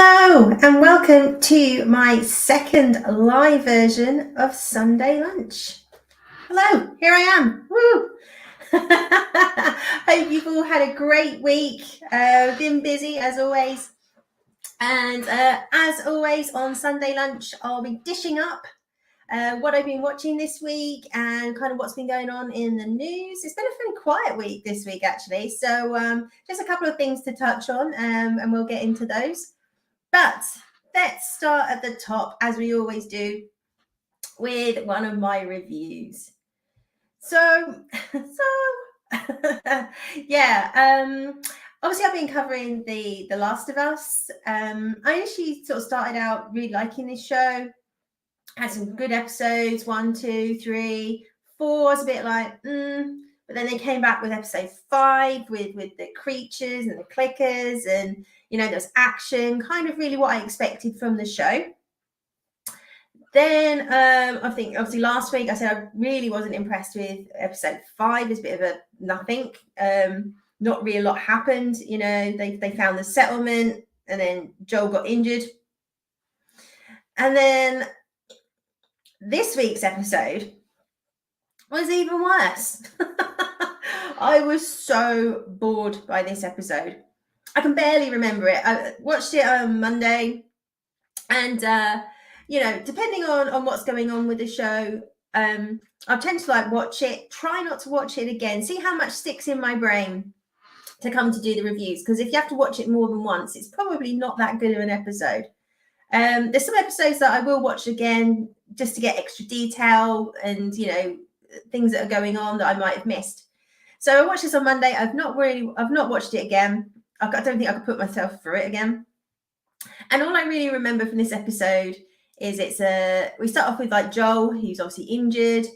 Hello and welcome to my second live version of Sunday Lunch. Hello, here I am. Woo! Hope you've all had a great week. Been busy as always. And as always on Sunday Lunch, I'll be dishing up what I've been watching this week and kind of what's been going on in the news. It's been a fairly quiet week this week, actually. So just a couple of things to touch on and we'll get into those. But let's start at the top, as we always do, with one of my reviews. Yeah. Obviously, I've been covering the Last of Us. I initially sort of started out really liking this show. Had some good episodes, 1, 2, 3, 4 was a bit like, but then they came back with episode 5 with the creatures and the clickers, and there's action, kind of really what I expected from the show. Then I think obviously last week I said I really wasn't impressed with episode 5. It's a bit of a nothing. Not really a lot happened. They found the settlement, and then Joel got injured, and then this week's episode was even worse. I was so bored by this episode. I can barely remember it. I watched it on Monday, and depending on what's going on with the show, I tend to watch it, try not to watch it again, see how much sticks in my brain to come to do the reviews, because if you have to watch it more than once, it's probably not that good of an episode. There's some episodes that I will watch again just to get extra detail and things that are going on that I might have missed. So I watched this on Monday. I've not watched it again. I don't think I could put myself through it again. And all I really remember from this episode is we start off with Joel, who's obviously injured,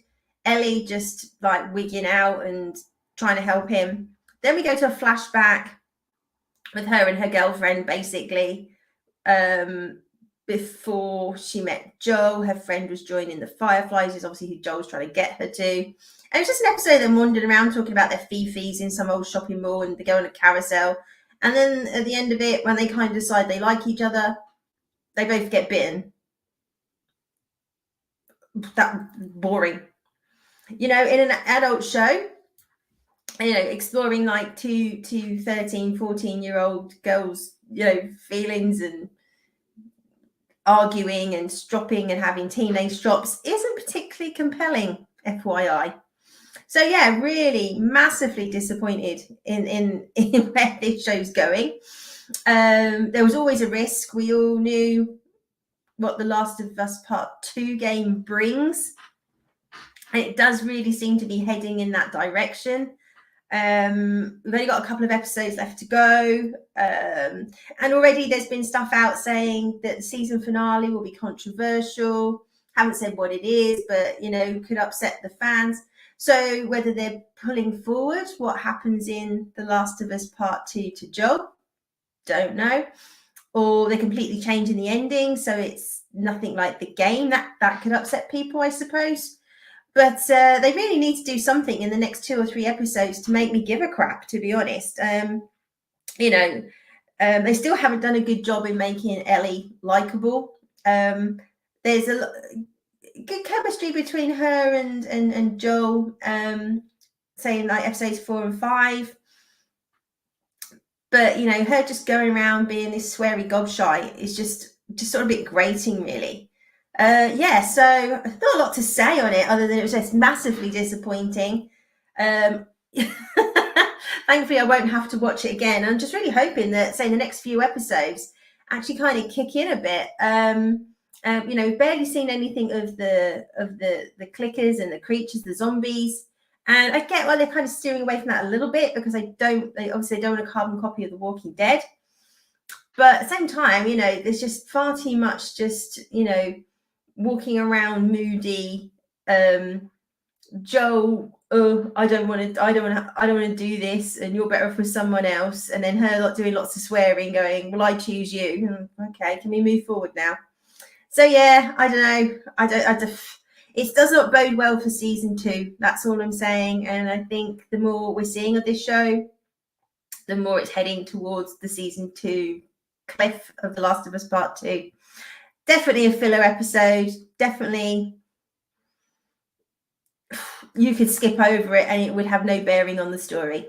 Ellie just wigging out and trying to help him. Then we go to a flashback with her and her girlfriend, basically. Before she met Joe, her friend was joining the Fireflies, is obviously who Joel's trying to get her to. And it's just an episode of them wandering around talking about their fifis in some old shopping mall, and they go on a carousel. And then at the end of it, when they kind of decide they like each other, they both get bitten. That boring. In an adult show, exploring two 13, 14-year-old girls, feelings and arguing and stropping and having teenage strops isn't particularly compelling, FYI. So yeah, really massively disappointed in where this show's going. There was always a risk. We all knew what The Last of Us Part 2 game brings, and it does really seem to be heading in that direction. We've only got a couple of episodes left to go, and already there's been stuff out saying that the season finale will be controversial. Haven't said what it is, but could upset the fans. So whether they're pulling forward what happens in The Last of Us Part 2 to Joel, don't know, or they're completely changing the ending so it's nothing like the game. That could upset people, I suppose. But they really need to do something in the next 2 or 3 episodes to make me give a crap, to be honest. They still haven't done a good job in making Ellie likable. There's a good chemistry between her and Joel, saying episodes 4 and 5. But, her just going around being this sweary gobshite is just sort of a bit grating, really. So not a lot to say on it other than it was just massively disappointing. Thankfully, I won't have to watch it again. I'm just really hoping that, say, the next few episodes actually kind of kick in a bit. We've barely seen anything of the clickers and the creatures, the zombies. And I get why they're kind of steering away from that a little bit, because they obviously don't want a carbon copy of The Walking Dead. But at the same time, there's just far too much just, walking around moody, Joel, I don't want to do this, and you're better off with someone else, and then her doing lots of swearing, going, well, I choose you. Okay, can we move forward now? So yeah, I don't know. It does not bode well for season 2. That's all I'm saying. And I think the more we're seeing of this show, the more it's heading towards the season 2 cliff of The Last of Us Part 2. Definitely a filler episode. Definitely, you could skip over it and it would have no bearing on the story.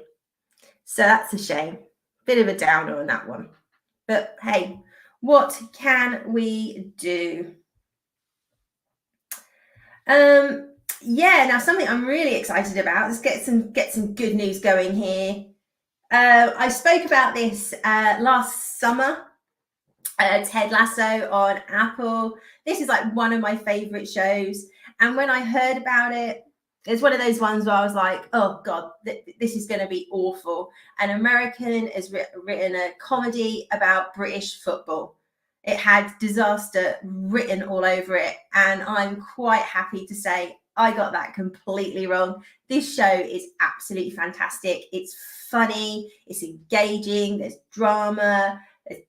So that's a shame. Bit of a downer on that one. But hey, what can we do? Yeah, now something I'm really excited about. Let's get some good news going here. I spoke about this last summer. Ted Lasso on Apple. This is like one of my favorite shows. And when I heard about it, it's one of those ones where I was like, oh God, this is going to be awful. An American has written a comedy about British football. It had disaster written all over it. And I'm quite happy to say I got that completely wrong. This show is absolutely fantastic. It's funny, it's engaging, there's drama,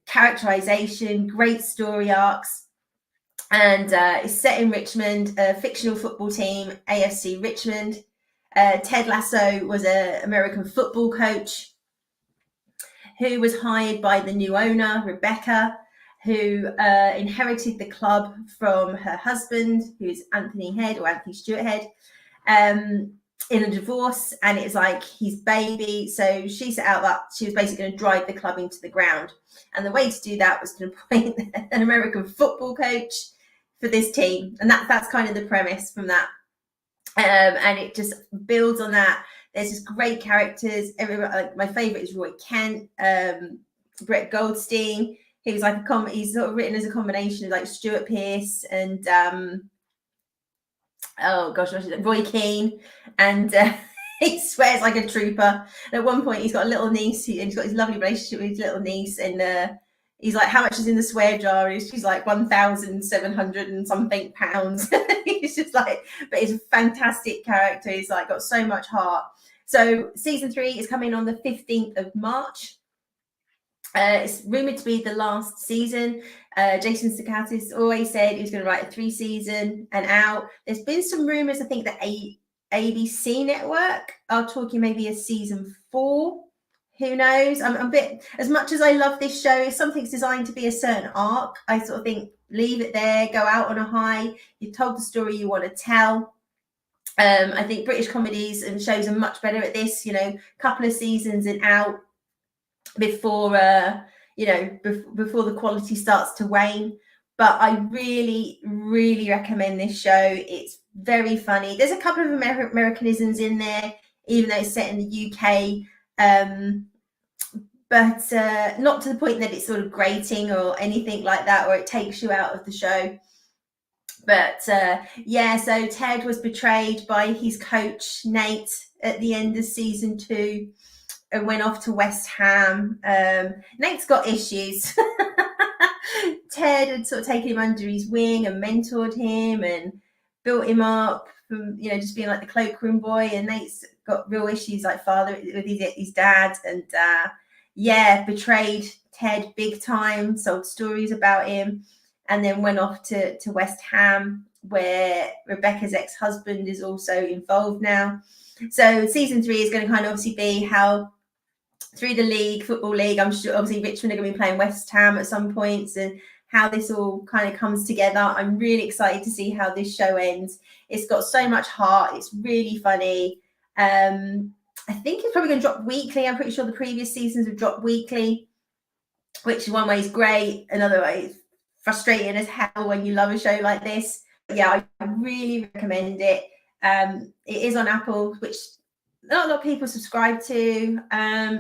characterization, great story arcs, and it's set in Richmond, a fictional football team, AFC Richmond. Ted Lasso was an American football coach who was hired by the new owner, Rebecca, who inherited the club from her husband, who's Anthony Stewart Head, in a divorce, and it's like his baby. So she set out that she was basically going to drive the club into the ground. And the way to do that was to appoint an American football coach for this team. And that's kind of the premise from that. And it just builds on that. There's just great characters. Like my favorite is Roy Kent, Brett Goldstein. He was like he's sort of written as a combination of like Stuart Pearce and oh gosh, Roy Keane, and he swears like a trooper. And at one point, he's got a little niece, and he's got his lovely relationship with his little niece, and he's like, "How much is in the swear jar?" And she's like, 1,700 and something pounds. He's just like, but he's a fantastic character. He's like got so much heart. So season 3 is coming on the 15th of March. It's rumored to be the last season. Jason Sudeikis always said he was going to write a 3-season and out. There's been some rumors, I think, that ABC Network are talking maybe a season 4. Who knows? I'm a bit, as much as I love this show, if something's designed to be a certain arc, I sort of think leave it there, go out on a high. You've told the story you want to tell. I think British comedies and shows are much better at this, couple of seasons and out before before the quality starts to wane. But I really recommend this show. It's very funny. There's a couple of Americanisms in there, even though it's set in the UK, but not to the point that it's sort of grating or anything like that, or it takes you out of the show. But so Ted was betrayed by his coach Nate at the end of season 2 and went off to West Ham. Nate's got issues. Ted had sort of taken him under his wing and mentored him and built him up from, just being like the cloakroom boy. And Nate's got real issues like father with his dad, and betrayed Ted big time, sold stories about him, and then went off to West Ham, where Rebecca's ex-husband is also involved now. So season 3 is going to kind of obviously be how through the football league, I'm sure obviously Richmond are going to be playing West Ham at some points, and how this all kind of comes together. I'm really excited to see how this show ends. It's got so much heart. It's really funny. I think it's probably going to drop weekly. I'm pretty sure the previous seasons have dropped weekly, which one way is great, another way is frustrating as hell when you love a show like this. But yeah, I really recommend it. It is on Apple, which not a lot of people subscribe to,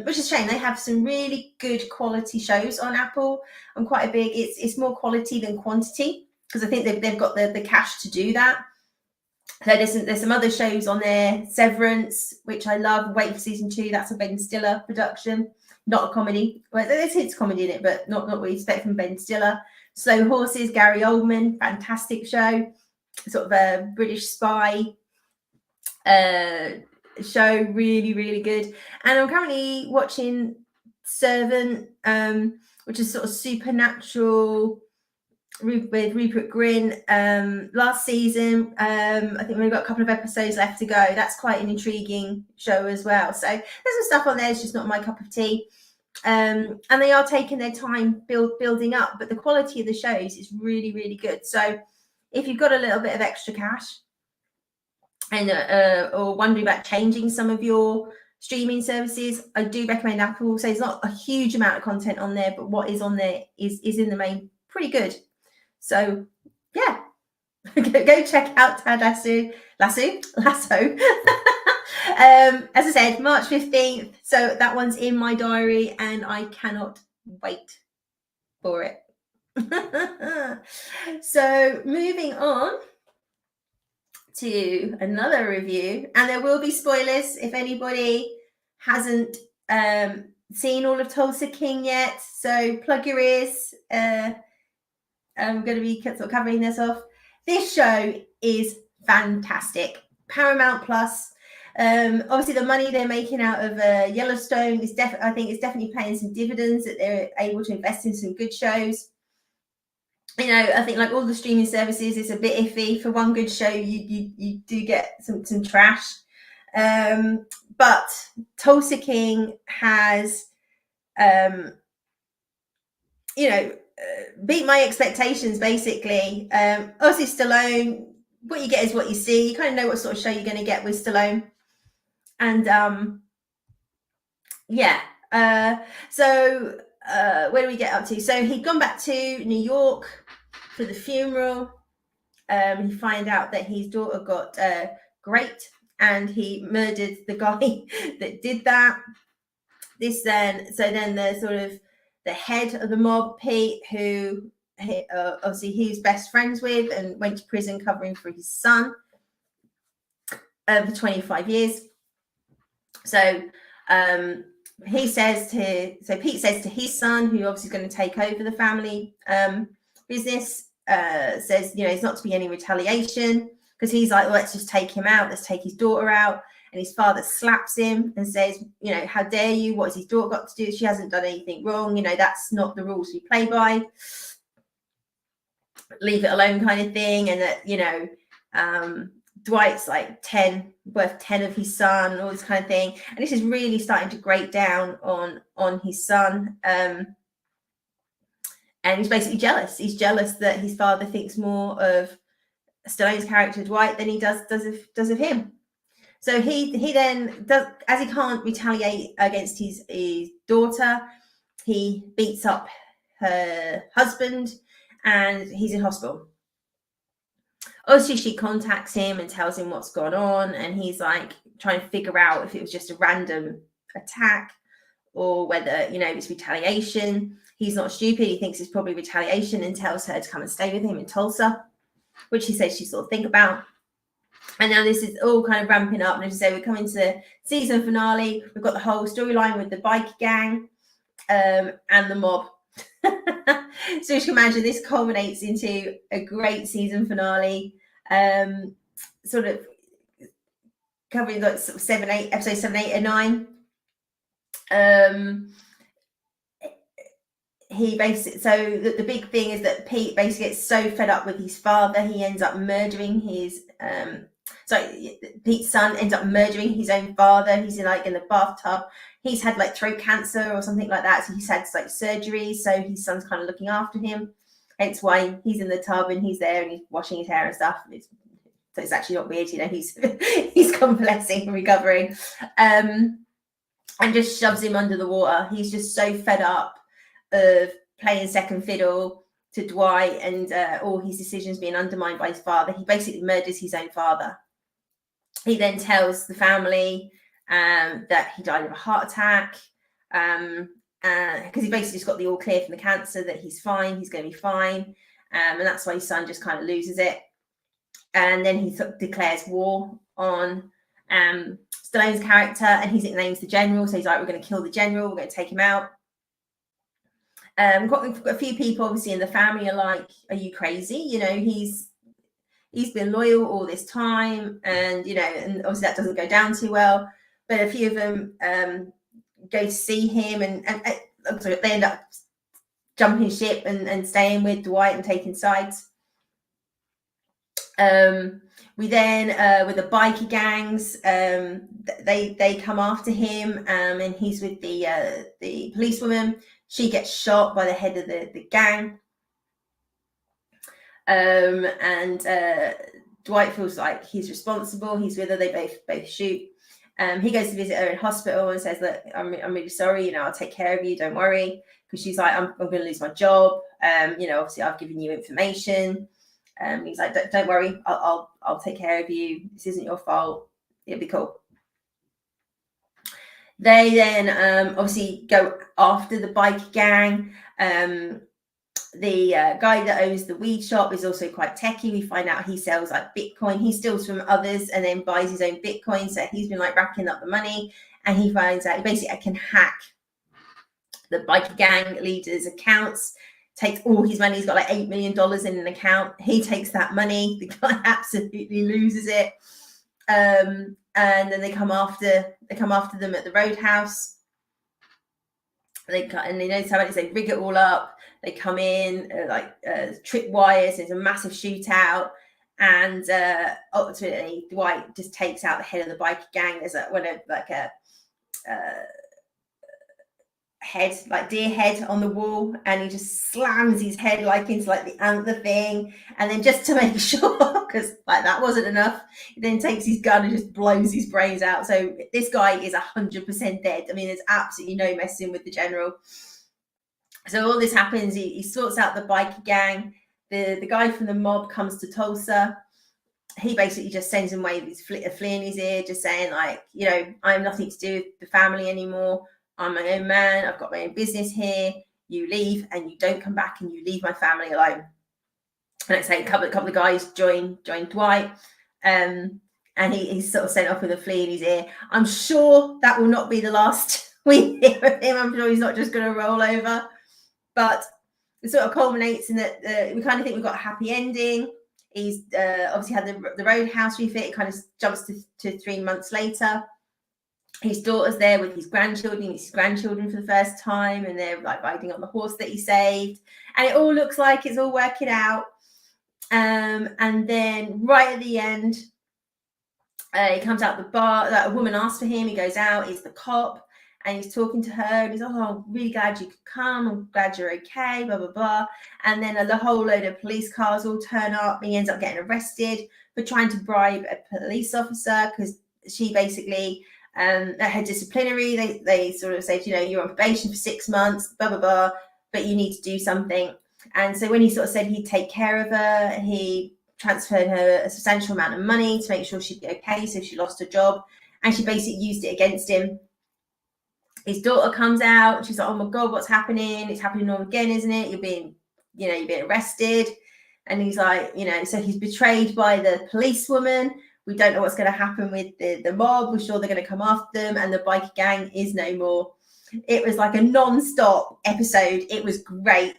which is a shame. They have some really good quality shows on Apple. I'm quite a big, it's more quality than quantity, because I think they've got the cash to do that. So there's some other shows on there. Severance, which I love. Wait for season 2. That's a Ben Stiller production, not a comedy. Well, there's hints comedy in it, but not what we expect from Ben Stiller. Slow Horses, Gary Oldman, fantastic show. Sort of a British spy show, really good. And I'm currently watching Servant, which is sort of supernatural with Rupert Grint. Last season, I think we've got a couple of episodes left to go. That's quite an intriguing show as well. So there's some stuff on there. It's just not my cup of tea. And they are taking their time building up, but the quality of the shows is really, really good. So if you've got a little bit of extra cash and or wondering about changing some of your streaming services, I do recommend Apple. So it's not a huge amount of content on there, but what is on there is in the main pretty good. So yeah, go check out Ted Lasso. As I said, March 15th. So that one's in my diary and I cannot wait for it. So moving on to another review, and there will be spoilers if anybody hasn't seen all of Tulsa King yet. So plug your ears. I'm going to be sort of covering this off. This show is fantastic. Paramount Plus. Obviously, the money they're making out of Yellowstone is I think it's definitely paying some dividends, that they're able to invest in some good shows. You know, I think like all the streaming services, it's a bit iffy. For one good show, you do get some trash. But Tulsa King has, beat my expectations, basically. Obviously, Stallone, what you get is what you see. You kind of know what sort of show you're going to get with Stallone. And so where do we get up to? So he'd gone back to New York for the funeral. He find out that his daughter got raped, and he murdered the guy that did that. So then the sort of the head of the mob, Pete, who obviously he's best friends with and went to prison covering for his son for 25 years. So Pete says to his son, who obviously is going to take over the family business, says, it's not to be any retaliation, because he's like, well, let's just take him out. Let's take his daughter out. And his father slaps him and says, how dare you? What has his daughter got to do? She hasn't done anything wrong. That's not the rules we play by. Leave it alone, kind of thing. And that, Dwight's like worth 10 of his son, all this kind of thing. And this is really starting to grate down on his son. And he's basically jealous. He's jealous that his father thinks more of Stallone's character, Dwight, than he does of him. So he then does, as he can't retaliate against his daughter, he beats up her husband, and he's in hospital. Obviously, she contacts him and tells him what's gone on, and he's like trying to figure out if it was just a random attack or whether, it's retaliation. He's not stupid. He thinks it's probably retaliation, and tells her to come and stay with him in Tulsa, which he says she sort of think about. And now this is all kind of ramping up. And as I say, we're coming to the season finale. We've got the whole storyline with the bike gang and the mob. So you can imagine this culminates into a great season finale, sort of covering like sort of episodes 7, 8, and 9. He basically, so the big thing is that Pete basically gets so fed up with his father, he ends up murdering his Pete's son ends up murdering his own father. He's in the bathtub. He's had like throat cancer or something like that, so he's had like surgery, so his son's kind of looking after him, hence why he's in the tub and he's there and he's washing his hair and stuff. So it's actually not weird, he's convalescing and recovering, and just shoves him under the water. He's just so fed up of playing second fiddle to Dwight and all his decisions being undermined by his father. He basically murders his own father. He then tells the family that he died of a heart attack, because he basically just got the all clear from the cancer that he's fine, he's going to be fine, and that's why his son just kind of loses it. And then he declares war on Stallone's character, and he nicknames the general. So he's like, we're going to kill the general, we're going to take him out. Got a few people obviously in the family are like, are you crazy? He's been loyal all this time, and and obviously that doesn't go down too well. But a few of them go to see him, and they end up jumping ship and staying with Dwight and taking sides. We then, with the bikie gangs, they come after him, and he's with the policewoman. She gets shot by the head of the gang. And Dwight feels like he's responsible. He's with her. They both shoot. He goes to visit her in hospital and says, "Look, I'm really sorry. I'll take care of you. Don't worry." Because she's like, "I'm going to lose my job. Obviously I've given you information." He's like, "Don't worry. I'll take care of you. This isn't your fault. It'll be cool." They then obviously go after the bike gang. The guy that owns the weed shop is also quite techie. We find out he sells like Bitcoin. He steals from others and then buys his own Bitcoin. So he's been like racking up the money, and he finds out he basically can hack the biker gang leader's accounts, takes all his money. He's got like $8 million in an account. He takes that money. The guy absolutely loses it. And then they come after them at the roadhouse. They notice how they rig it all up. They come in trip wires. There's a massive shootout, and ultimately Dwight just takes out the head of the biker gang. There's a head, like deer head, on the wall, and he just slams his head into the antler thing, and then just to make sure, because that wasn't enough, he then takes his gun and just blows his brains out. So this guy is 100% dead. I mean, there's absolutely no messing with the general. So all this happens. He sorts out the biker gang. The guy from the mob comes to Tulsa. He basically just sends him away with a flea in his ear, just saying I have nothing to do with the family anymore. I'm my own man. I've got my own business here. You leave, and you don't come back, and you leave my family alone. And I say a couple of guys join Dwight, and he's sort of sent off with a flea in his ear. I'm sure that will not be the last we hear of him. I'm sure he's not just going to roll over. But it sort of culminates in that we kind of think we've got a happy ending. He's obviously had the roadhouse refit. It kind of jumps to 3 months later. His daughter's there with his grandchildren. He meets his grandchildren for the first time, and they're riding on the horse that he saved. And it all looks like it's all working out. And then right at the end, he comes out the bar. A woman asks for him. He goes out. It's the cop. And he's talking to her, and he's, "Oh, I'm really glad you could come. I'm glad you're okay, blah, blah, blah." And then a whole load of police cars all turn up. He ends up getting arrested for trying to bribe a police officer, because she basically, her disciplinary, they sort of say, "You're on probation for 6 months, blah, blah, blah, but you need to do something." And so when he sort of said he'd take care of her, he transferred her a substantial amount of money to make sure she'd be okay, so she lost her job. And she basically used it against him. His daughter comes out, and she's like, "Oh my God, what's happening? It's happening all again, isn't it? You're being arrested." And he's like, so he's betrayed by the policewoman. We don't know what's going to happen with the mob. We're sure they're going to come after them, and the biker gang is no more. It was like a non-stop episode. It was great.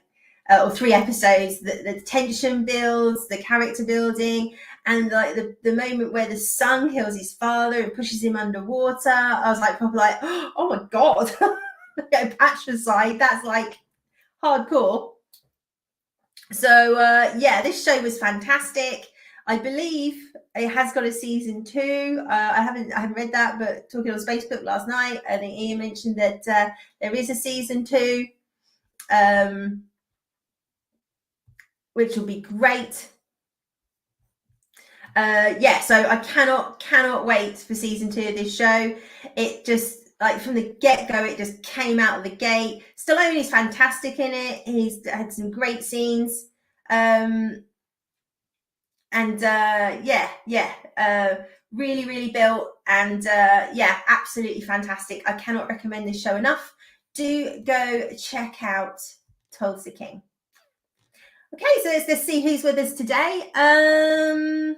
Or 3 episodes. The tension builds, the character building, and the moment where the son kills his father and pushes him underwater. I was probably "Oh my God." Patricide, that's hardcore. So this show was fantastic. I believe it has got a season 2. I haven't read that, but talking on Facebook last night, I think Ian mentioned that there is a season 2, which will be great. So I cannot wait for season 2 of this show. It just, from the get-go, it just came out of the gate. Stallone is fantastic in it. He's had some great scenes. Really, really built, and absolutely fantastic. I cannot recommend this show enough. Do go check out Tulsa King. Okay, so let's see who's with us today. Hi,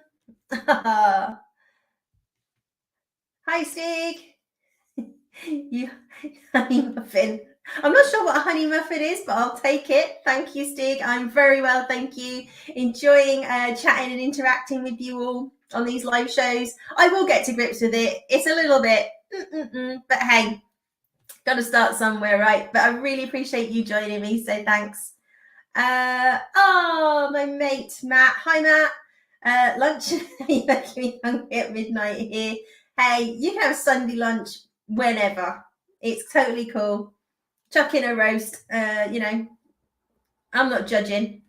Stig. You honey muffin. I'm not sure what a honey muffin is, but I'll take it. Thank you, Stig. I'm very well, thank you. Enjoying chatting and interacting with you all on these live shows. I will get to grips with it. It's a little bit, but hey, got to start somewhere, right? But I really appreciate you joining me, so thanks. My mate Matt. Hi, Matt. Lunch, you're making me hungry at midnight here. Hey, you can have Sunday lunch whenever. It's totally cool. Chuck in a roast. I'm not judging.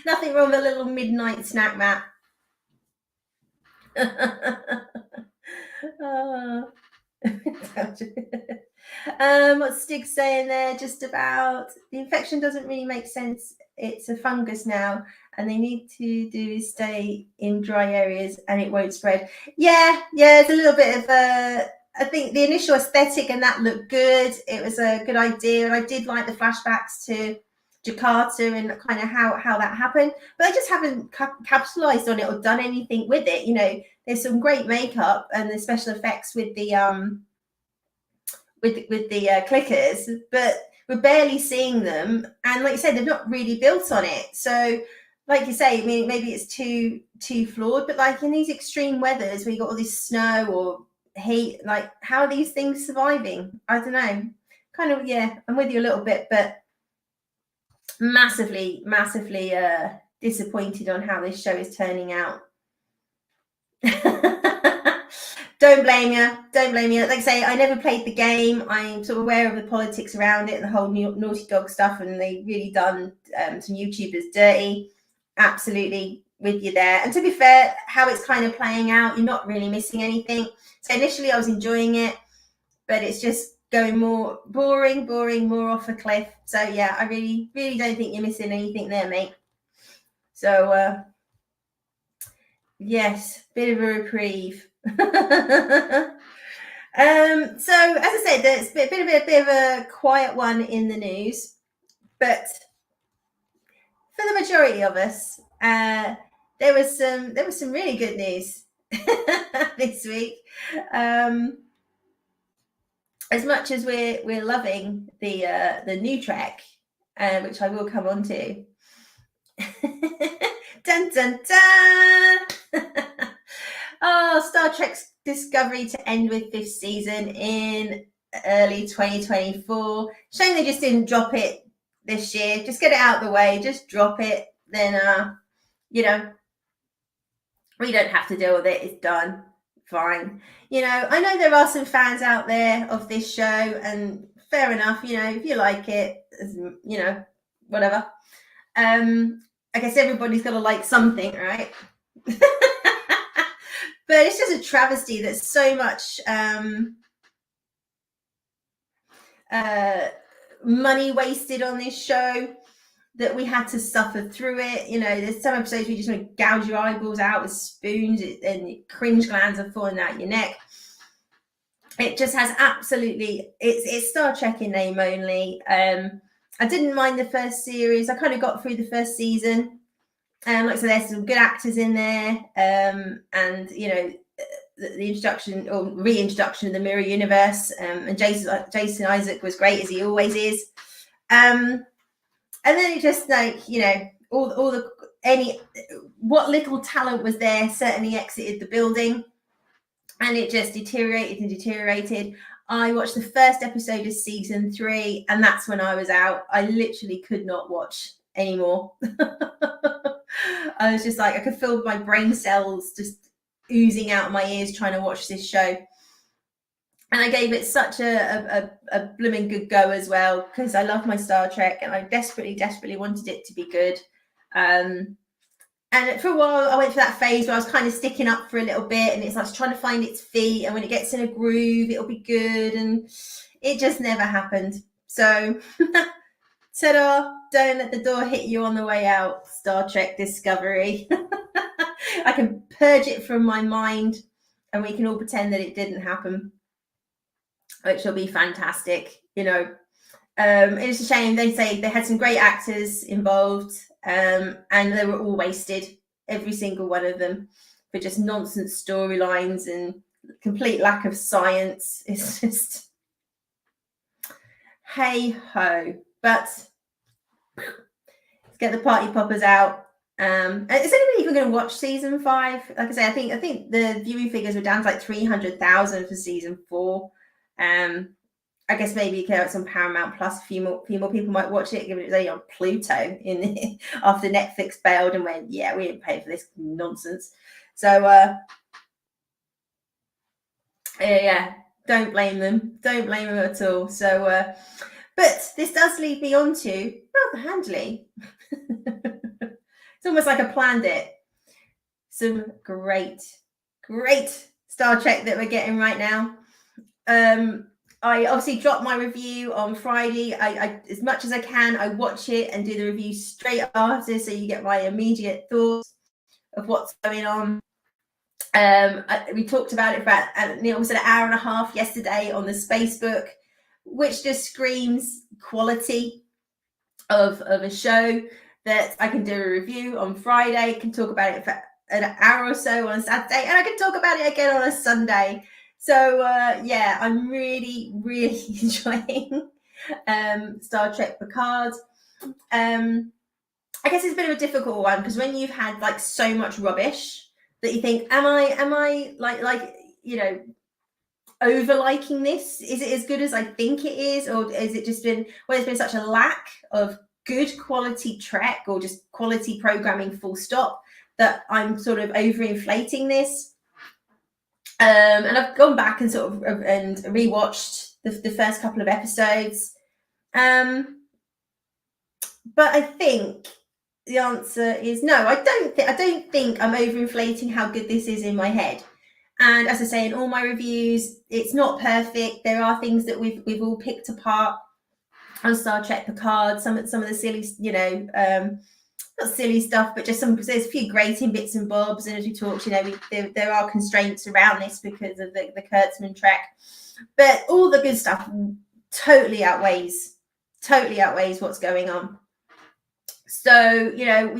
Nothing wrong with a little midnight snack, Matt. What's Stig saying there? Just about the infection doesn't really make sense. It's a fungus now, and they need to do is stay in dry areas, and it won't spread. Yeah, it's a little bit of a. I think the initial aesthetic and that looked good. It was a good idea, and I did like the flashbacks to Jakarta and kind of how that happened, but I just haven't capitalized on it or done anything with it. There's some great makeup and the special effects with the clickers, but we're barely seeing them. And like you said, they've not really built on it. So, like you say, I mean, maybe it's too flawed. But like in these extreme weathers where you got all this snow or heat, like how are these things surviving? I don't know. Kind of, yeah. I'm with you a little bit, but massively disappointed on how this show is turning out. Don't blame you. Like I say, I never played the game. I'm sort of aware of the politics around it and the whole Naughty Dog stuff, and they really done some YouTubers dirty. Absolutely with you there. And to be fair, how it's kind of playing out, you're not really missing anything. So initially I was enjoying it, but it's just going more boring, more off a cliff. So yeah, I really don't think you're missing anything there, mate. So yes, bit of a reprieve. So as I said, there's a bit of a quiet one in the news, but for the majority of us, there was some really good news this week. As much as we're loving the new Trek, which I will come on to. Dun dun dun! Oh, Star Trek Discovery to end with 5th season in early 2024. Shame they just didn't drop it this year. Just get it out of the way. Just drop it. Then, we don't have to deal with it. It's done. Fine. I know there are some fans out there of this show, and fair enough. If you like it, whatever. I guess everybody's got to like something, right? But it's just a travesty that so much money wasted on this show that we had to suffer through it. There's some episodes where you just want to gouge your eyeballs out with spoons and your cringe glands are falling out your neck. It just has it's Star Trek in name only. I didn't mind the first series. I kind of got through the first season. Like so, there's some good actors in there, and the introduction or reintroduction of the Mirror Universe, and Jason Isaac was great as he always is. And then it just what little talent was there certainly exited the building, and it just deteriorated. I watched the first episode of season 3, and that's when I was out. I literally could not watch anymore. I was just like, I could feel my brain cells just oozing out of my ears trying to watch this show. And I gave it such a blooming good go as well, because I love my Star Trek and I desperately wanted it to be good. And for a while, I went through that phase where I was kind of sticking up for a little bit, and it's like trying to find its feet, and when it gets in a groove, it'll be good. And it just never happened. So ta-da, don't let the door hit you on the way out, Star Trek Discovery. I can purge it from my mind, and we can all pretend that it didn't happen, which will be fantastic. It's a shame. They say they had some great actors involved, and they were all wasted, every single one of them, for just nonsense storylines and complete lack of science. It's just hey ho. But let's get the party poppers out. Is anybody even going to watch season 5? Like I say, I think the viewing figures were down to like 300,000 for season 4. I guess maybe it's on Paramount Plus. A few more people might watch it, given it was only on Pluto after Netflix bailed and went, yeah, we didn't pay for this nonsense. So yeah, don't blame them. Don't blame them at all. So, but this does lead me on to rather handily. It's almost like I planned it. Some great Star Trek that we're getting right now. I obviously dropped my review on Friday. I as much as I can, I watch it and do the review straight after, so you get my immediate thoughts of what's going on. We talked about it for Neil was an hour and a half yesterday on the Spacebook, which just screams quality of a show that I can do a review on Friday, can talk about it for an hour or so on a Saturday, and I can talk about it again on a Sunday. So yeah, I'm really enjoying Star Trek Picard. I guess it's a bit of a difficult one because when you've had like so much rubbish that you think, am I like you know, over liking this? Is it as good as I think it is, or is it just been there's been such a lack of good quality Trek or just quality programming full stop that I'm sort of overinflating this? And I've gone back and sort of and rewatched the first couple of episodes. But I think the answer is no. I don't think I'm overinflating how good this is in my head. And as I say in all my reviews, it's not perfect. There are things that we've all picked apart on Star Trek Picard. Some of the silly, not silly stuff, but just there's a few grating bits and bobs. And as we talked, there are constraints around this because of the Kurtzman Trek. But all the good stuff totally outweighs what's going on. So,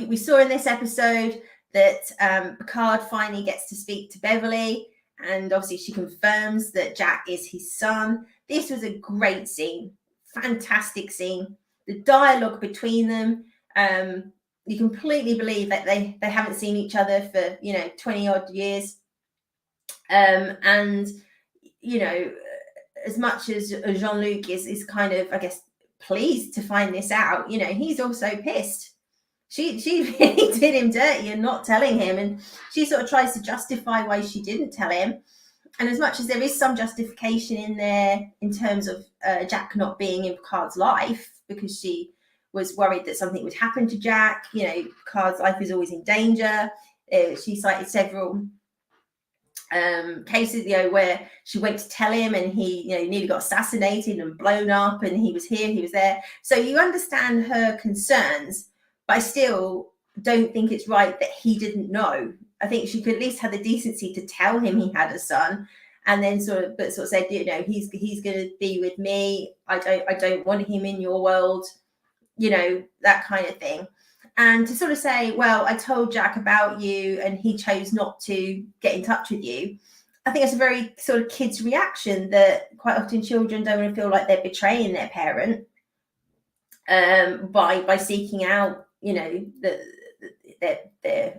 we saw in this episode that Picard finally gets to speak to Beverly, and obviously she confirms that Jack is his son. This was a great scene, fantastic scene. The dialogue between them, you completely believe that they haven't seen each other for 20 odd years, and as much as Jean-Luc is kind of, I guess, pleased to find this out, he's also pissed. She really did him dirty and not telling him, and she sort of tries to justify why she didn't tell him. And as much as there is some justification in there in terms of Jack not being in Picard's life because she was worried that something would happen to Jack, Picard's life is always in danger. She cited several cases, where she went to tell him and he, nearly got assassinated and blown up, and he was here, he was there. So you understand her concerns, but I still don't think it's right that he didn't know. I think she could at least have the decency to tell him he had a son, and then sort of said, he's going to be with me. I don't want him in your world, that kind of thing. And to sort of say, well, I told Jack about you and he chose not to get in touch with you, I think it's a very sort of kid's reaction that quite often children don't want to feel like they're betraying their parent by seeking out, their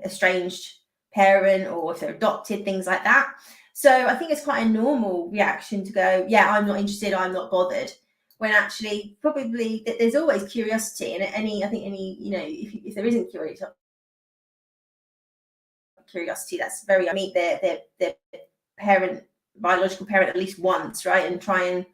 estranged parent, or if they're adopted, things like that. So I think it's quite a normal reaction to go, yeah, I'm not interested, I'm not bothered. When actually, probably there's always curiosity, and if there isn't curiosity, that's very. I meet their parent, biological parent, at least once, right, and try and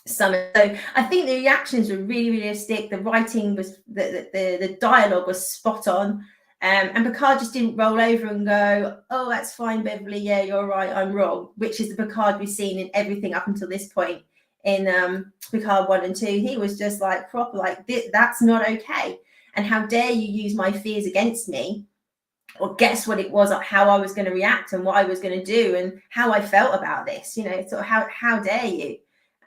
summon. So I think the reactions were really realistic. The writing was the dialogue was spot on, and Picard just didn't roll over and go, "Oh, that's fine, Beverly. Yeah, you're right. I'm wrong." Which is the Picard we've seen in everything up until this point. In Picard 1 and 2, he was just like proper, like, that's not okay. And how dare you use my fears against me, or guess what it was, how I was going to react and what I was going to do and how I felt about this, sort of how dare you?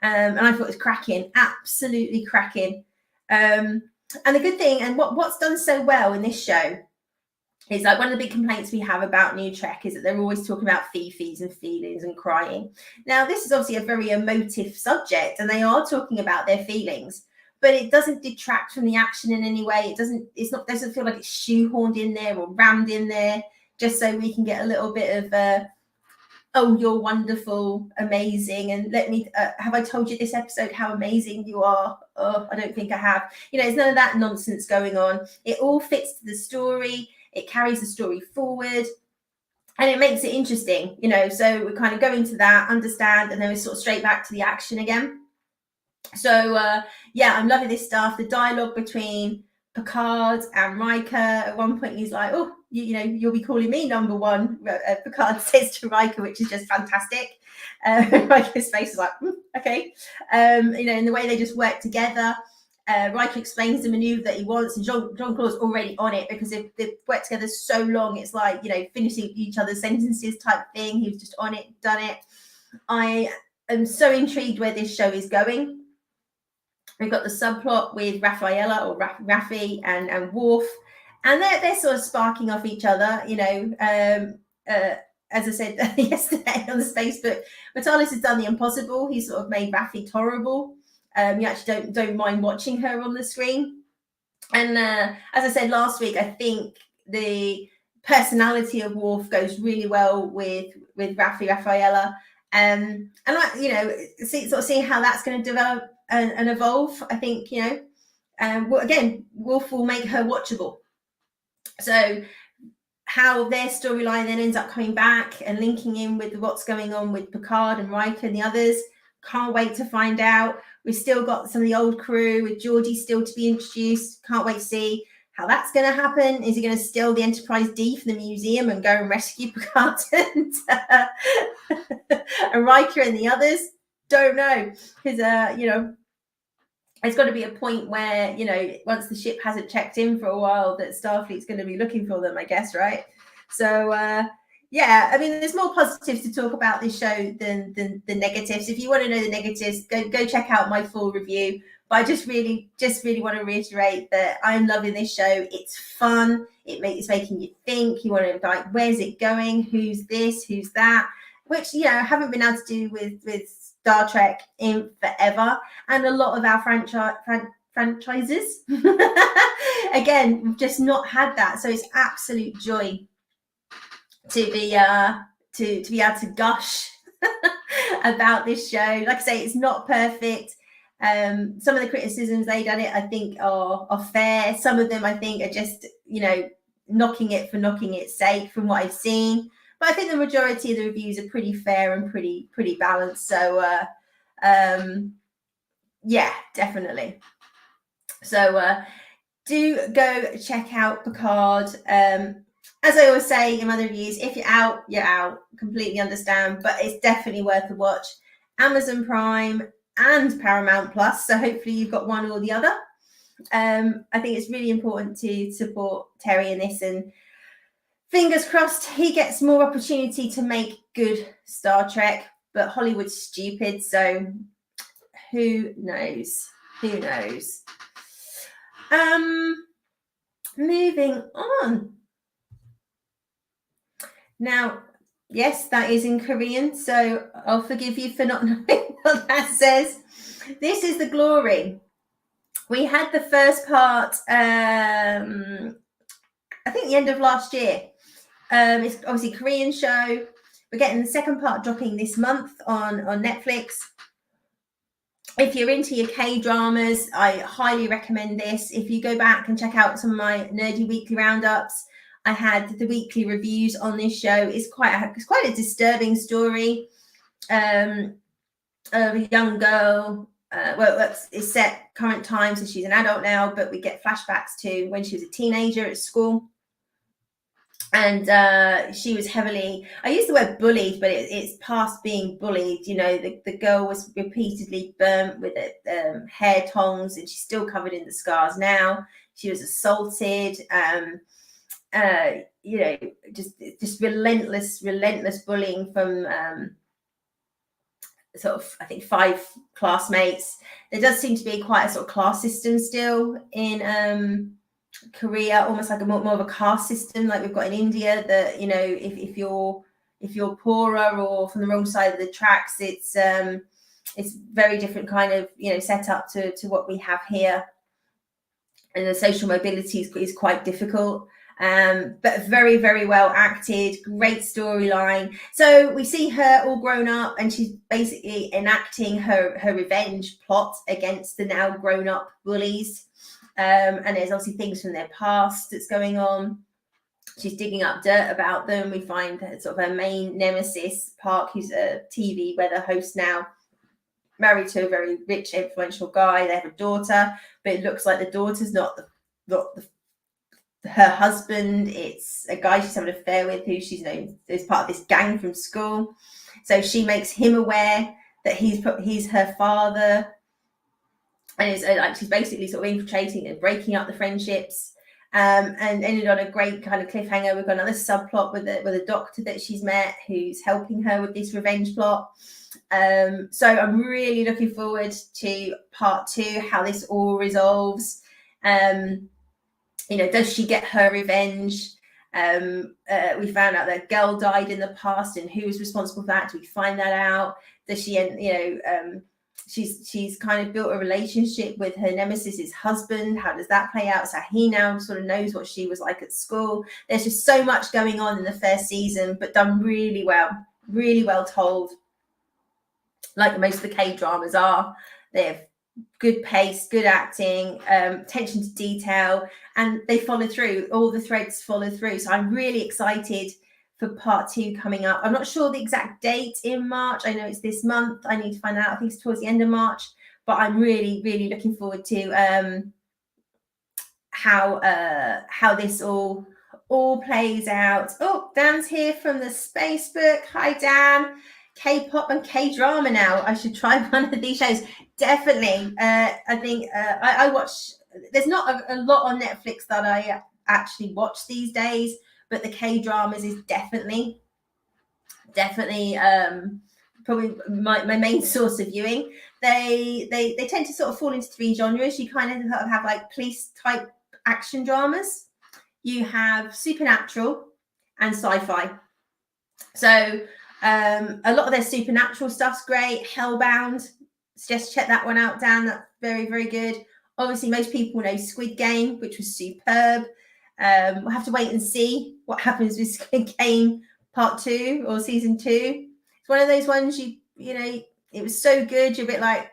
And I thought it was cracking, absolutely cracking. And the good thing, and what's done so well in this show, is like one of the big complaints we have about New Trek is that they're always talking about fifis and feelings and crying. Now, this is obviously a very emotive subject, and they are talking about their feelings, but it doesn't detract from the action in any way. It doesn't feel like it's shoehorned in there or rammed in there just so we can get a little bit of oh, you're wonderful, amazing, and let me have I told you this episode how amazing you are? Oh, I don't think I have. You know, there's none of that nonsense going on. It all fits to the story. It carries the story forward, and it makes it interesting, you know. So we kind of go into that, understand, and then we sort of straight back to the action again. So yeah, I'm loving this stuff. The dialogue between Picard and Riker. At one point, he's like, "Oh, you know, you'll be calling me number one." Picard says to Riker, which is just fantastic. Riker's face is like, "Okay," you know, in the way they just work together. Riker explains the maneuver that he wants, and Jean-Claude's already on it because they've worked together so long. It's like, you know, finishing each other's sentences type thing. He was just on it, done it. I am so intrigued where this show is going. We've got the subplot with Rafaela or Raffi and Worf, and they're sort of sparking off each other, you know. As I said yesterday on the Facebook, Matalis has done the impossible. He's sort of made Raffi tolerable. You actually don't mind watching her on the screen. And as I said last week, I think the personality of Worf goes really well with Rafaela. And I, you know, seeing how that's going to develop and evolve. I think, you know, well, again, Worf will make her watchable. So how their storyline then ends up coming back and linking in with what's going on with Picard and Riker and the others, can't wait to find out. We've still got some of the old crew with Geordi still to be introduced. Can't wait to see how that's going to happen. Is he going to steal the Enterprise D from the museum and go and rescue Picard and Riker and the others? Don't know, because you know, there's got to be a point where, you know, once the ship hasn't checked in for a while, that Starfleet's going to be looking for them, I guess, right? So yeah, I mean, there's more positives to talk about this show than the negatives. If you want to know the negatives, go check out my full review. But I just really want to reiterate that I'm loving this show. It's fun. It's making you think. You want to, like, where's it going? Who's this? Who's that? Which, you know, I haven't been able to do with Star Trek in forever, and a lot of our franchises again, we've just not had that. So it's absolute joy to be able to gush about this show. Like I say, it's not perfect. Some of the criticisms they've done it, I think, are fair. Some of them, I think, are just, you know, knocking it for knocking its sake from what I've seen. But I think the majority of the reviews are pretty fair and pretty balanced. So yeah, definitely. So do go check out Picard. As I always say in my reviews, if you're out, you're out. Completely understand, but it's definitely worth a watch. Amazon Prime and Paramount Plus, so hopefully you've got one or the other. I think it's really important to support Terry in this, and fingers crossed he gets more opportunity to make good Star Trek, but Hollywood's stupid, so who knows? Who knows? Moving on. Now, yes, that is in Korean, so I'll forgive you for not knowing what that says. This is The Glory. We had the first part, I think the end of last year. It's obviously a Korean show. We're getting the second part dropping this month on Netflix. If you're into your K-dramas, I highly recommend this. If you go back and check out some of my nerdy weekly roundups, I had the weekly reviews on this show. It's quite a disturbing story of a young girl. Well, it's set current time, so she's an adult now, but we get flashbacks to when she was a teenager at school. And she was heavily, I use the word bullied, but it's past being bullied. You know, the girl was repeatedly burnt with hair tongs, and she's still covered in the scars now. She was assaulted. You know, just relentless bullying from sort of, I think, 5 classmates. There does seem to be quite a sort of class system still in Korea, almost like more of a caste system like we've got in India, that, you know, if you're poorer or from the wrong side of the tracks, it's very different kind of, you know, set up to what we have here, and the social mobility is quite difficult. But very, very well acted, great storyline. So we see her all grown up, and she's basically enacting her revenge plot against the now grown up bullies. And there's obviously things from their past that's going on. She's digging up dirt about them. We find sort of her main nemesis, Park, who's a TV weather host now, married to a very rich, influential guy. They have a daughter, but it looks like the daughter's not her husband. It's a guy she's having an affair with, who she's known as part of this gang from school. So she makes him aware that he's her father, and it's like she's basically sort of infiltrating and breaking up the friendships. And ended on a great kind of cliffhanger. We've got another subplot with a doctor that she's met who's helping her with this revenge plot. So I'm really looking forward to part 2, how this all resolves. Does she get her revenge? We found out that a girl died in the past, and who was responsible for that? Do we find that out? Does she, she's kind of built a relationship with her nemesis's husband. How does that play out? So he now sort of knows what she was like at school. There's just so much going on in the first season, but done really well told. Like most of the K-dramas are. They have good pace, good acting, attention to detail, and they follow through. All the threads follow through. So I'm really excited for part 2 coming up. I'm not sure the exact date in March. I know it's this month. I need to find out. I think it's towards the end of March. But I'm really, really looking forward to how this all plays out. Oh, Dan's here from the Space Book. Hi, Dan. K-pop and K-drama now. I should try one of these shows. Definitely. I think I watch. There's not a lot on Netflix that I actually watch these days, but the K-dramas is definitely probably my main source of viewing. They tend to sort of fall into 3 genres. You kind of have like police type action dramas. You have supernatural and sci-fi. So a lot of their supernatural stuff's great. Hellbound, just check that one out, Dan. That's very, very good. Obviously, most people know Squid Game, which was superb. We'll have to wait and see what happens with Squid Game part 2 or season 2. It's one of those ones it was so good. You're a bit like,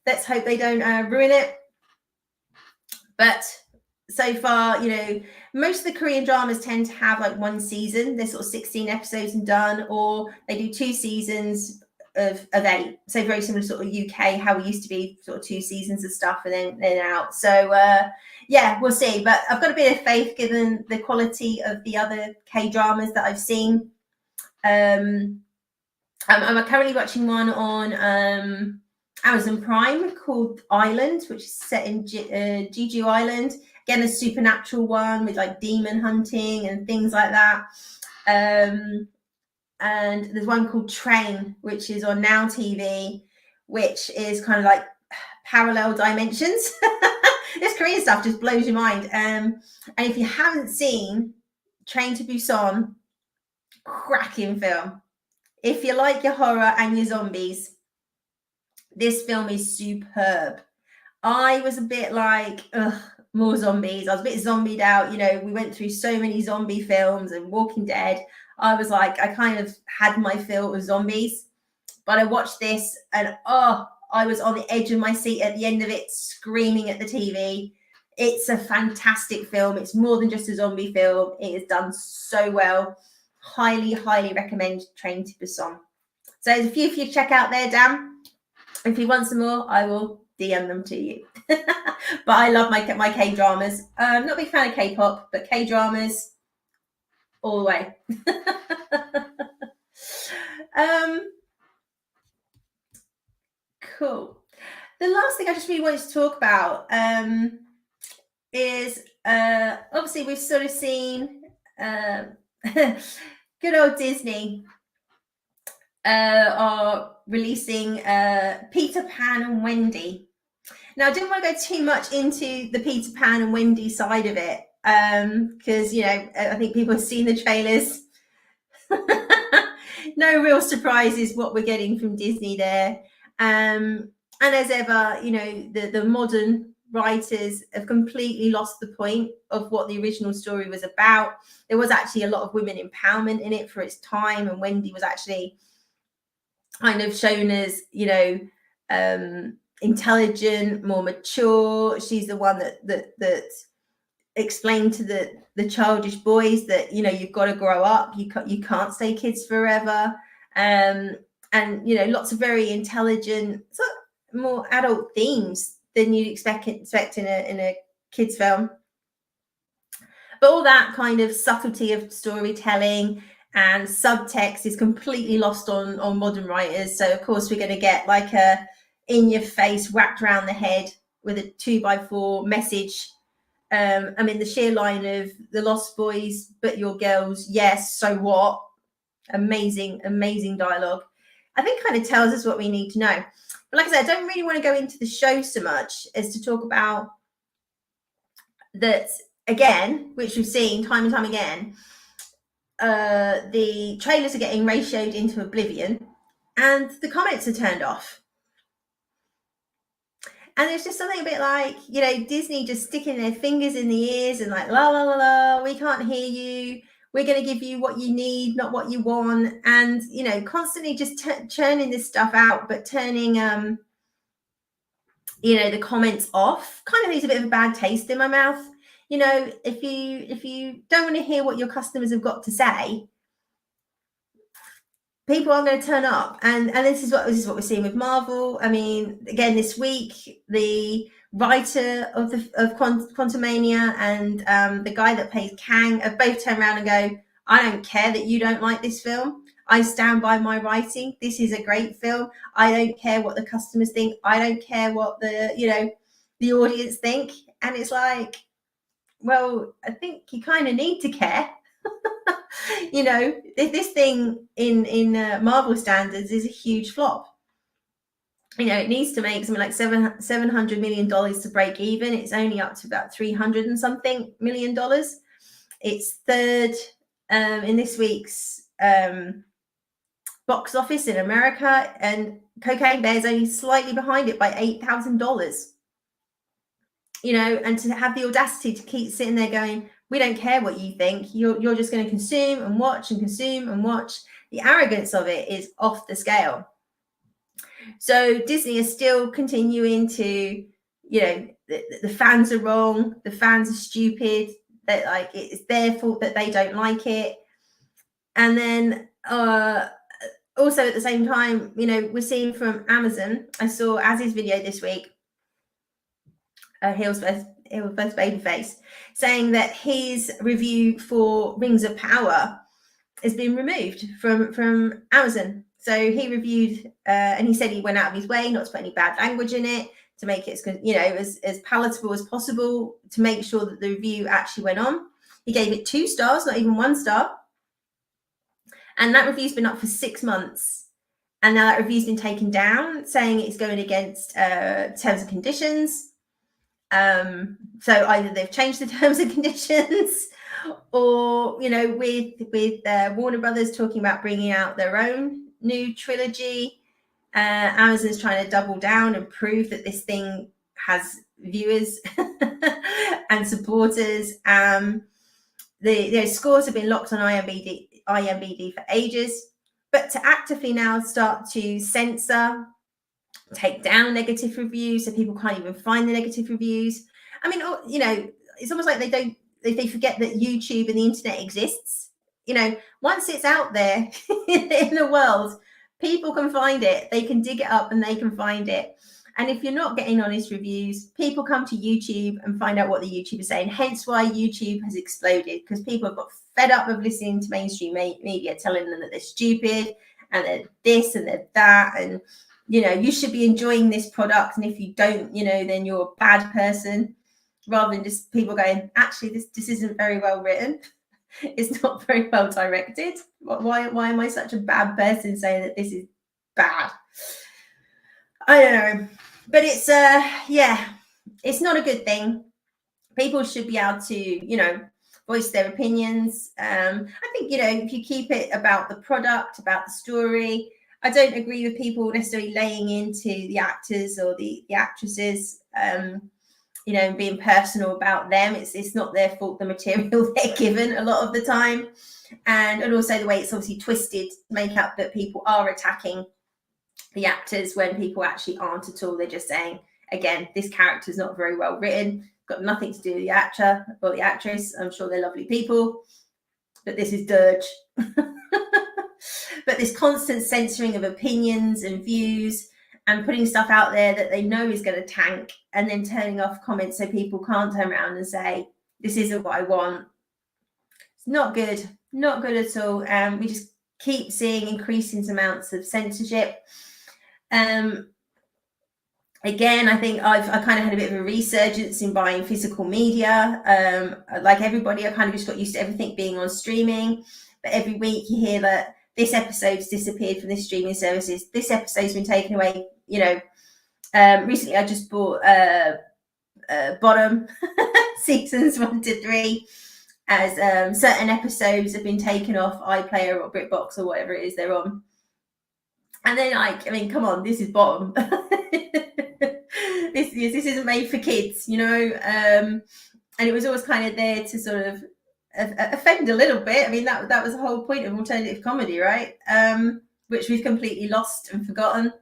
let's hope they don't ruin it. But so far, most of the Korean dramas tend to have like 1 season. They're sort of 16 episodes and done, or they do 2 seasons of 8. So very similar to sort of UK, how we used to be sort of 2 seasons of stuff and then out. So yeah, we'll see. But I've got a bit of faith given the quality of the other K-dramas that I've seen. I'm currently watching one on Amazon Prime called Island, which is set in Jeju Island. Again, a supernatural one with like demon hunting and things like that. And there's one called Train, which is on Now TV, which is kind of like parallel dimensions. This Korean stuff just blows your mind. And if you haven't seen Train to Busan, cracking film. If you like your horror and your zombies, this film is superb. I was a bit like, more zombies. I was a bit zombied out. We went through so many zombie films and Walking Dead. I was like, I kind of had my fill of zombies. But I watched this and, I was on the edge of my seat at the end of it, screaming at the TV. It's a fantastic film. It's more than just a zombie film. It is done so well. Highly, highly recommend Train to Busan. So there's a few for you to check out there, Dan. If you want some more, I will DM them to you. But I love my K-dramas. I'm not a big fan of K-pop, but K-dramas all the way. Cool. The last thing I just really wanted to talk about is obviously we've sort of seen good old Disney are releasing Peter Pan and Wendy. Now, I didn't want to go too much into the Peter Pan and Wendy side of it because, I think people have seen the trailers. No real surprises what we're getting from Disney there. And as ever, the modern writers have completely lost the point of what the original story was about. There was actually a lot of women empowerment in it for its time, and Wendy was actually kind of shown as, you know, intelligent, more mature. She's the one that explained to the childish boys that, you know, you've got to grow up. You can't stay kids forever. And you know, lots of very intelligent, more adult themes than you'd expect in a kids film. But all that kind of subtlety of storytelling and subtext is completely lost on modern writers. So of course we're going to get like a in your face, wrapped around the head with a 2x4 message. I mean, the sheer line of the Lost Boys, but your girls, yes, so what? Amazing dialogue. I think kind of tells us what we need to know. But like I said, I don't really want to go into the show so much as to talk about that again, which we've seen time and time again. The trailers are getting ratioed into oblivion and the comments are turned off. And it's just something a bit like, you know, Disney just sticking their fingers in the ears and like, la, la, la, la, we can't hear you. We're going to give you what you need, not what you want. And, you know, constantly just churning this stuff out, but turning, you know, the comments off kind of leaves a bit of a bad taste in my mouth. You know, if you don't want to hear what your customers have got to say, people are going to turn up, and this is what we're seeing with Marvel. I mean, again, this week, the writer of Quantumania and the guy that plays Kang have both turned around and go, I don't care that you don't like this film. I stand by my writing. This is a great film. I don't care what the customers think. I don't care what the audience think. And it's like, well, I think you kind of need to care. You know, this thing in Marvel standards is a huge flop. You know, it needs to make something like $700 million to break even. It's only up to about $300 and something million. It's third in this week's box office in America, and Cocaine Bear is only slightly behind it by $8,000. You know, and to have the audacity to keep sitting there going, we don't care what you think. You're just going to consume and watch and consume and watch. The arrogance of it is off the scale. So Disney is still continuing to, you know, the fans are wrong. The fans are stupid. That like it's their fault that they don't like it. And then also at the same time, you know, we're seeing from Amazon. I saw Az's video this week. Heel's first Babyface, saying that his review for Rings of Power has been removed from Amazon. So he reviewed, and he said he went out of his way not to put any bad language in it, to make it, you know, as palatable as possible, to make sure that the review actually went on. He gave it 2 stars, not even 1 star. And that review's been up for 6 months. And now that review's been taken down, saying it's going against terms and conditions. So either they've changed the terms and conditions, or, you know, with Warner Brothers talking about bringing out their own new trilogy, Amazon's trying to double down and prove that this thing has viewers and supporters. The scores have been locked on IMDb for ages, but to actively now start to censor, take down negative reviews so people can't even find the negative reviews. I mean, you know, it's almost like they forget that YouTube and the internet exists. You know, once it's out there in the world, people can find it. They can dig it up and they can find it. And if you're not getting honest reviews, people come to YouTube and find out what the YouTube is saying. Hence why YouTube has exploded, because people have got fed up of listening to mainstream media telling them that they're stupid and they're this and they're that, and, you know, you should be enjoying this product, and if you don't, you know, then you're a bad person, rather than just people going, actually, this isn't very well written. It's not very well directed. Why am I such a bad person saying that this is bad? I don't know. But it's yeah, it's not a good thing. People should be able to, you know, voice their opinions. I think, you know, if you keep it about the product, about the story. I don't agree with people necessarily laying into the actors or the actresses. you know, being personal about them. It's not their fault, the material they're given a lot of the time. And also the way it's obviously twisted to make up that people are attacking the actors when people actually aren't at all. They're just saying, again, this character's not very well written, got nothing to do with the actor or the actress. I'm sure they're lovely people, but this is dirge. But this constant censoring of opinions and views and putting stuff out there that they know is going to tank, and then turning off comments so people can't turn around and say, this isn't what I want. It's not good at all. We just keep seeing increasing amounts of censorship. Again, I think I kind of had a bit of a resurgence in buying physical media. Like everybody, I kind of just got used to everything being on streaming. But every week you hear that this episode's disappeared from this streaming services. This episode's been taken away. You know, recently I just bought Bottom seasons 1 to 3, as certain episodes have been taken off iPlayer or BritBox or whatever it is they're on. And then, like, I mean, come on, this is Bottom. this isn't made for kids, you know. And it was always kind of there to sort of offend a little bit. I mean, that was the whole point of alternative comedy, right? Which we've completely lost and forgotten.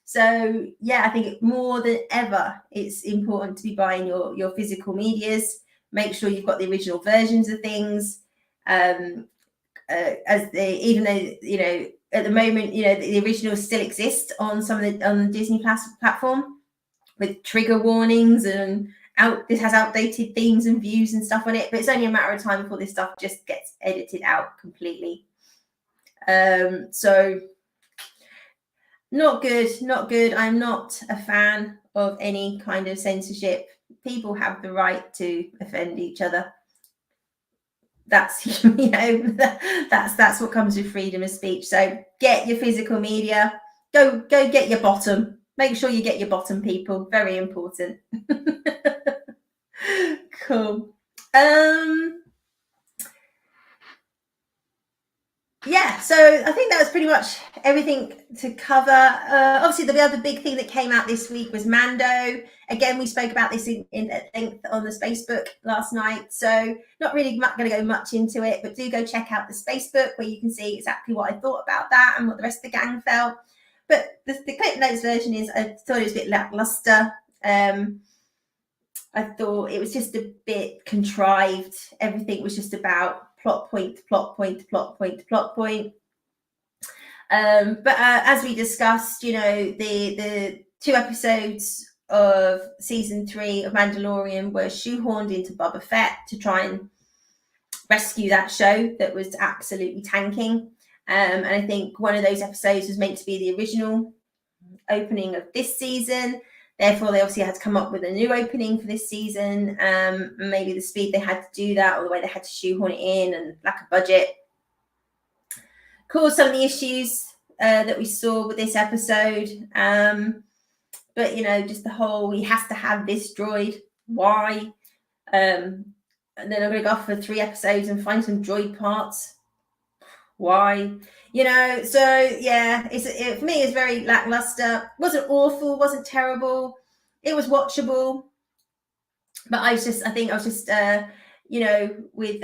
So yeah, I think more than ever, it's important to be buying your physical medias. Make sure you've got the original versions of things. Even though, you know, at the moment, you know, the originals still exist on some of on the Disney Plus platform with trigger warnings, and this has outdated themes and views and stuff on it. But it's only a matter of time before this stuff just gets edited out completely. So not good. I'm not a fan of any kind of censorship. People have the right to offend each other. That's, you know, that's what comes with freedom of speech. So get your physical media. Go get your Bottom. Make sure you get your Bottom, people. Very important. Cool. Yeah, so I think that was pretty much everything to cover. Obviously, the other big thing that came out this week was Mando. Again, we spoke about this in at length on the Spacebook last night, so not really going to go much into it, but do go check out the Spacebook where you can see exactly what I thought about that and what the rest of the gang felt. But the Clip Notes version is, I thought it was a bit lackluster. I thought it was just a bit contrived. Everything was just about plot point. But as we discussed, you know, the 2 episodes of season 3 of Mandalorian were shoehorned into Boba Fett to try and rescue that show that was absolutely tanking. And I think one of those episodes was meant to be the original opening of this season. Therefore, they obviously had to come up with a new opening for this season. Maybe the speed they had to do that, or the way they had to shoehorn it in, and lack of budget caused some of the issues that we saw with this episode. But, you know, just the whole, he has to have this droid. Why? And then I'm going to go off for 3 episodes and find some droid parts. Why? You know, so yeah, for me, it's very lackluster. Wasn't awful, wasn't terrible. It was watchable. But I think I was just, you know, with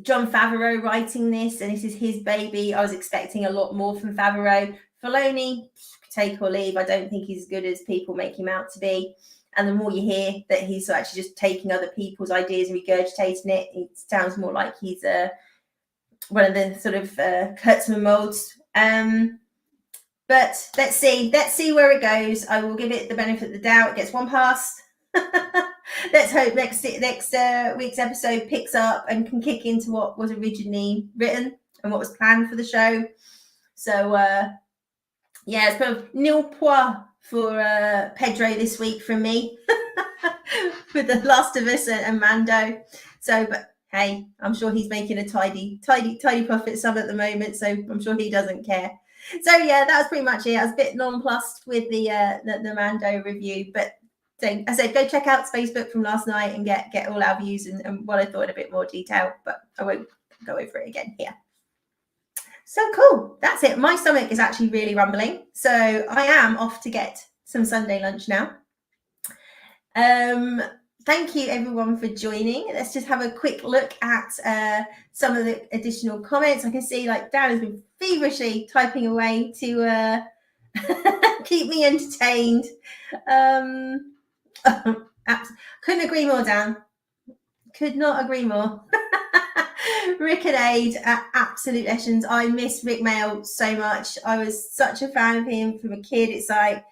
Jon Favreau writing this, and this is his baby, I was expecting a lot more from Favreau. Filoni, take or leave. I don't think he's as good as people make him out to be. And the more you hear that he's actually just taking other people's ideas and regurgitating it sounds more like he's one of the sort of Kurtzman molds. But let's see where it goes. I will give it the benefit of the doubt. It gets 1 pass. Let's hope next week's episode picks up and can kick into what was originally written and what was planned for the show. So yeah, it's kind of nil point for Pedro this week from me with The Last of Us and Mando. So, but hey, I'm sure he's making a tidy profit sum at the moment, so I'm sure he doesn't care. So yeah, that was pretty much it. I was a bit nonplussed with the Mando review, but so I said go check out Spacebook from last night and get all our views and what I thought in a bit more detail, but I won't go over it again here. So cool, that's it. My stomach is actually really rumbling, so I am off to get some Sunday lunch now. Thank you everyone for joining. Let's just have a quick look at some of the additional comments. I can see like Dan has been feverishly typing away to keep me entertained. Couldn't agree more, Dan. Could not agree more. Rick and Aid are absolute legends. I miss Rick Mail so much. I was such a fan of him from a kid. It's like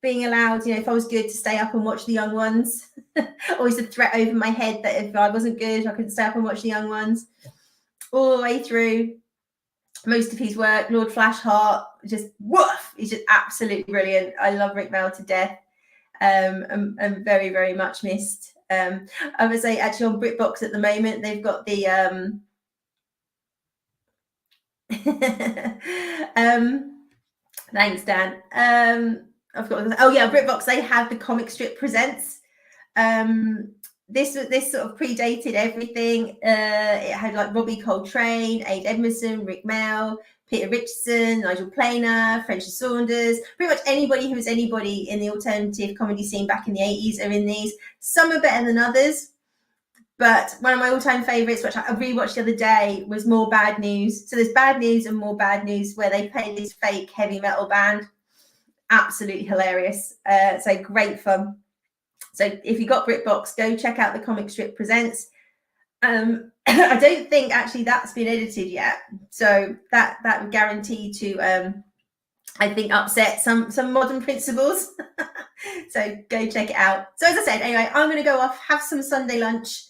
being allowed, you know, if I was good, to stay up and watch the young ones. Always a threat over my head that if I wasn't good, I couldn't stay up and watch the young ones. All the way through most of his work, Lord Flashheart, just woof, he's just absolutely brilliant. I love Rick Mail to death. And very, very much missed. I would say actually on BritBox at the moment, they've got the thanks, Dan. I've got, oh yeah, BritBox, they have the Comic Strip Presents. This sort of predated everything. It had like Robbie Coltrane, Aid Edmondson, Rick Mail, Peter Richardson, Nigel Planer, Francis Saunders. Pretty much anybody who was anybody in the alternative comedy scene back in the 80s are in these. Some are better than others, but one of my all-time favorites, which I rewatched the other day, was More Bad News. So there's Bad News and More Bad News, where they play this fake heavy metal band. Absolutely hilarious. So great fun. So if you got BritBox, go check out the Comic Strip Presents. I don't think actually that's been edited yet, so that would guarantee to I think upset some modern principles. So go check it out. So as I said, anyway, I'm going to go off, have some Sunday lunch.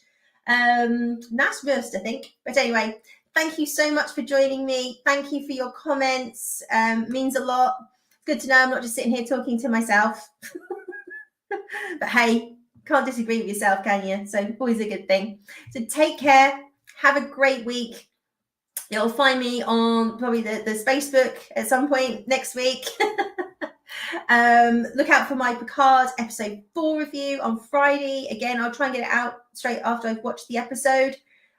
Nice roast, I think. But anyway, thank you so much for joining me. Thank you for your comments. Means a lot. Good to know I'm not just sitting here talking to myself. But hey, can't disagree with yourself, can you? So always a good thing. So take care. Have a great week. You'll find me on probably the Facebook at some point next week. Look out for my Picard episode 4 review on Friday. Again, I'll try and get it out straight after I've watched the episode.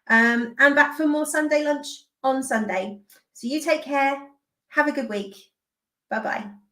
And back for more Sunday lunch on Sunday. So you take care. Have a good week. Bye-bye.